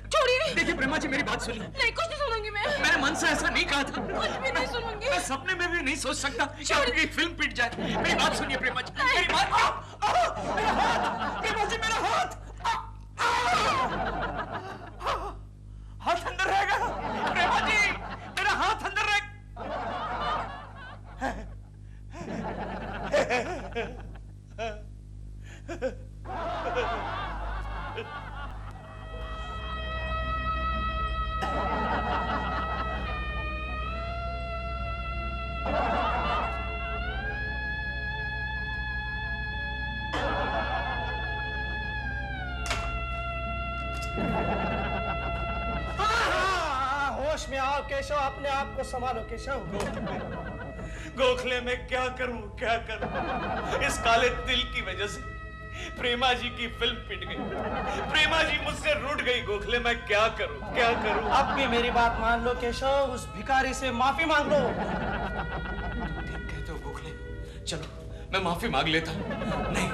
छोड़िए। देखिए प्रेमा जी, मेरी बात सुनिए। नहीं, कुछ नहीं सुनूंगी मैं। मैंने मन से ऐसा नहीं कहा था। कुछ भी नहीं सुनूंगी। मैं सपने में भी नहीं सोच सकता कि आपकी फिल्म पिट जाए। मेरी बात सुनिए प्रेमा जी, मेरी बात। मेरा हाथ, प्रेमा जी, मेरा हाथ। हाथ अंदर रहेगा प्रेमा जी, मेरा हाथ अंदर रहेगा। होश में आओ केशव, अपने आप को संभालो केशव। गोखले में क्या करूं, क्या करूं? इस काले दिल की वजह से प्रेमा जी की फिल्म पिट गई। प्रेमा जी मुझसे रूठ गई। गोखले, मैं क्या करूं, क्या करूं? अब भी मेरी बात मान लो केशव, उस भिखारी से माफी मांग लो। ठीक कहते हो गोखले, चलो मैं माफी मांग लेता हूं। नहीं,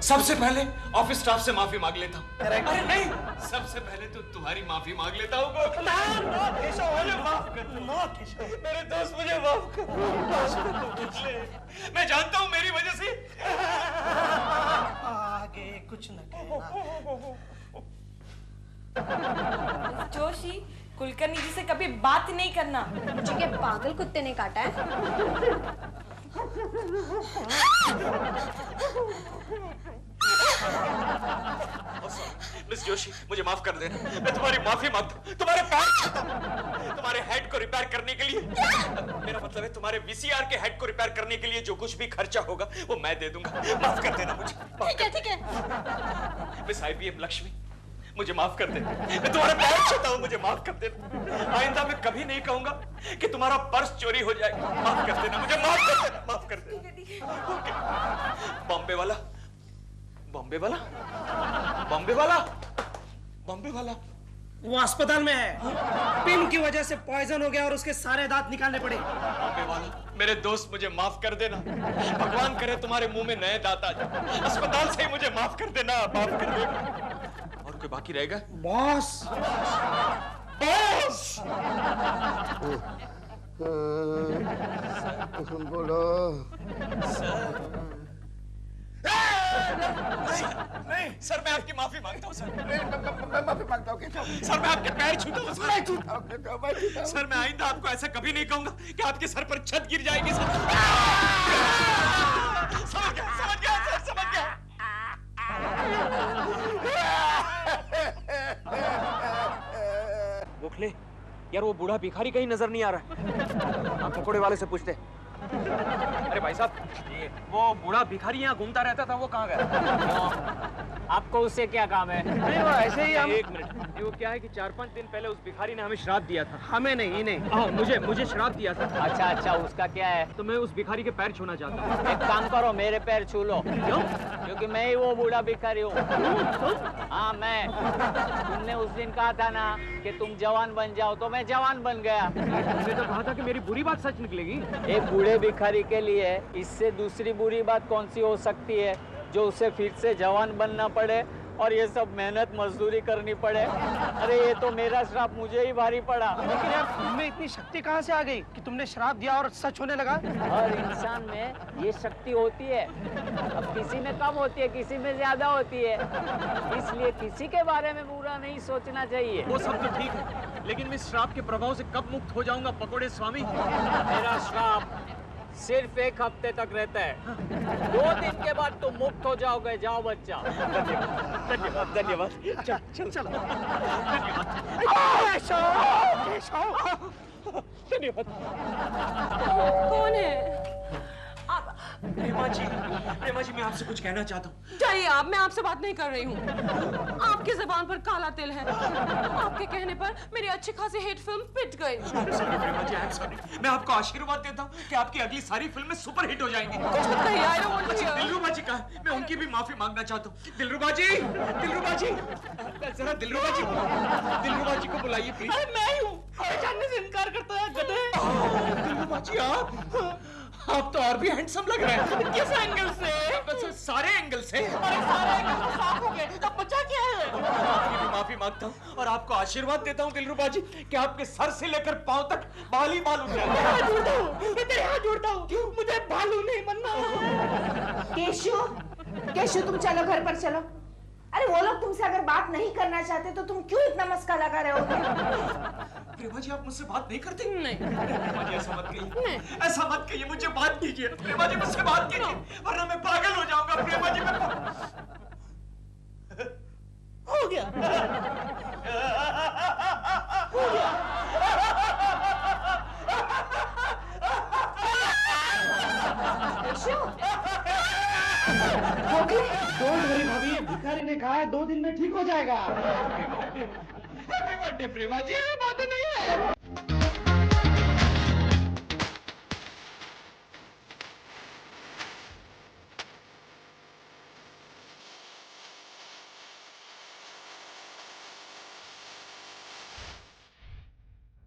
सबसे पहले ऑफिस स्टाफ से माफी मांग लेता हूं। अरे नहीं, सबसे पहले तो तुम्हारी माफी मांग लेता हूं गोखले। मुझे माफ कर दो। मेरे दोस्त, मुझे माफ कर दो गोखले। मैं जानता हूं मेरी वजह से आगे कुछ न कहना। जोशी, कुलकर्णी जी से कभी बात नहीं करना। मुझे क्या पागल कुत्ते ने काटा है? मिस जोशी, मुझे माफ कर देना। मैं तुम्हारी माफी मांगता हूँ, तुम्हारे पैर छूता हूँ। तुम्हारे हेड को रिपेयर करने के लिए, मेरा मतलब है तुम्हारे वीसीआर के हेड को रिपेयर करने के लिए जो कुछ भी खर्चा होगा वो मैं दे दूंगा। माफ कर देना मुझे। ठीक है। मिस IBM लक्ष्मी, मुझे माफ कर देना। मैं तुम्हारे पैर छूता हूँ, मुझे माफ कर देना। आइंदा मैं कभी नहीं कहूंगा कि तुम्हारा पर्स चोरी हो जाएगा। माफ कर देना मुझे, माफ कर देना, माफ कर देना। ओके। बॉम्बे वाला, बॉम्बे वाला, बॉम्बे वाला, बॉम्बे वाला वो अस्पताल में है। पिन की वजह से पॉइजन हो गया और उसके सारे दांत निकालने पड़े। बॉम्बे वाला, मेरे दोस्त मुझे माफ कर देना। भगवान करे तुम्हारे मुंह में नए दांत आ जाए। अस्पताल से ही मुझे माफ कर देना, माफ कर देना। और कोई बाकी रहेगा? बॉस, बॉस, बोलो। नहीं सर, मैं आपकी माफी मांगता हूँ सर। मैं माफी मांगता हूँ। सर मैं आपके पैर छूता हूँ सर। मैं छूता हूँ। सर मैं आइंदा आपको ऐसा कभी नहीं कहूंगा कि आपके सर पर छत गिर जाएगी सर। समझ गया सर, समझ गया। गोखले, यार वो बूढ़ा भिखारी कहीं नजर नहीं आ रहा है। आप पकोड़े वाले से पूछते। अरे भाई साहब, वो बूढ़ा भिखारी यहाँ घूमता रहता था, वो कहाँ गया? आपको उससे क्या काम है? नहीं वो ऐसे ही हम। एक मिनट, ये वो क्या है कि 4-5 दिन पहले उस भिखारी ने हमें श्राप दिया था। हमें नहीं, इन्हें। हाँ, मुझे श्राप दिया था। अच्छा, उसका क्या है? तो मैं उस भिखारी के पैर छूना चाहता हूँ। एक काम करो, मेरे पैर छू लो। क्यों? क्योंकि मैं ही वो बूढ़ा भिखारी हूँ। हाँ, मैं। तुमने उस दिन कहा था ना कि तुम जवान बन जाओ, तो मैं जवान बन गया। तुमने तो कहा था कि मेरी बुरी बात सच निकलेगी। एक बूढ़े भिखारी के लिए इससे दूसरी बुरी बात कौन सी हो सकती है, जो उसे फिर से जवान बनना पड़े और ये सब मेहनत मजदूरी करनी पड़े। अरे ये तो मेरा श्राप मुझे ही भारी पड़ा। लेकिन यार तुमने इतनी शक्ति कहाँ से आ गई कि तुमने श्राप दिया और सच होने लगा? हर इंसान में ये शक्ति होती है। अब किसी में कम होती है, किसी में ज्यादा होती है, इसलिए किसी के बारे में बुरा नहीं सोचना चाहिए। वो सब तो ठीक है, लेकिन मैं इस श्राप के प्रभाव से कब मुक्त हो जाऊंगा पकोड़े स्वामी? मेरा श्राप सिर्फ 1 हफ्ते तक रहता है। 2 दिन के बाद तुम मुक्त हो जाओगे। जाओ बच्चा। धन्यवाद, धन्यवाद। चलो। धन्यवाद। कौन है आप? प्रेमा जी, मैं आपसे कुछ कहना चाहता हूँ। जाइए आप, मैं आपसे बात नहीं कर रही हूँ। आपकी ज़बान पर काला तिल है। आपके कहने पर मेरी अच्छी खासी हिट फिल्म पिट गई। Sorry Prema ji, I am sorry. मैं आपको आशीर्वाद देता हूँ कि आपकी अगली सारी फिल्में सुपर हिट हो जाएंगी। दिलरुबा जी का, मैं उनकी भी माफी मांगना चाहता हूँ। दिलरुबा जी, जरा दिलरुबा जी को बुलाइए प्लीज। मैं ही हूँ, पहचानने से इनकार करता है गधे। दिलरुबा जी, आप तो और भी हैंडसम लग रहे हैं। किस एंगल से? सारे एंगल से। अरे सारे एंगल तो साफ हो गए, अब बचा क्या है? आपकी भी माफी मांगता हूँ और आपको आशीर्वाद देता हूँ दिलरुबा जी कि आपके सर से लेकर पांव तक बाल ही बाल उठ जाए। मैं तेरे हाथ जोड़ता हूँ, मुझे भालू नहीं बनना। केशु तुम चलो घर पर चलो। अरे वो लोग तुमसे अगर बात नहीं करना चाहते तो तुम क्यों इतना मस्का लगा रहे हो? प्रेमा जी, आप मुझसे बात नहीं करती? नहीं। प्रेमा जी, ऐसा मत कहिए, ऐसा मत कहिए, मुझे बात कीजिए। प्रेमा जी, मुझसे बात कीजिए, वरना मैं पागल हो जाऊंगा। प्रेमा जी, मैं हो गया। डोंट वरी भाभी, भिखारी ने कहा है 2 दिन में ठीक हो जाएगा। प्रेमा जी,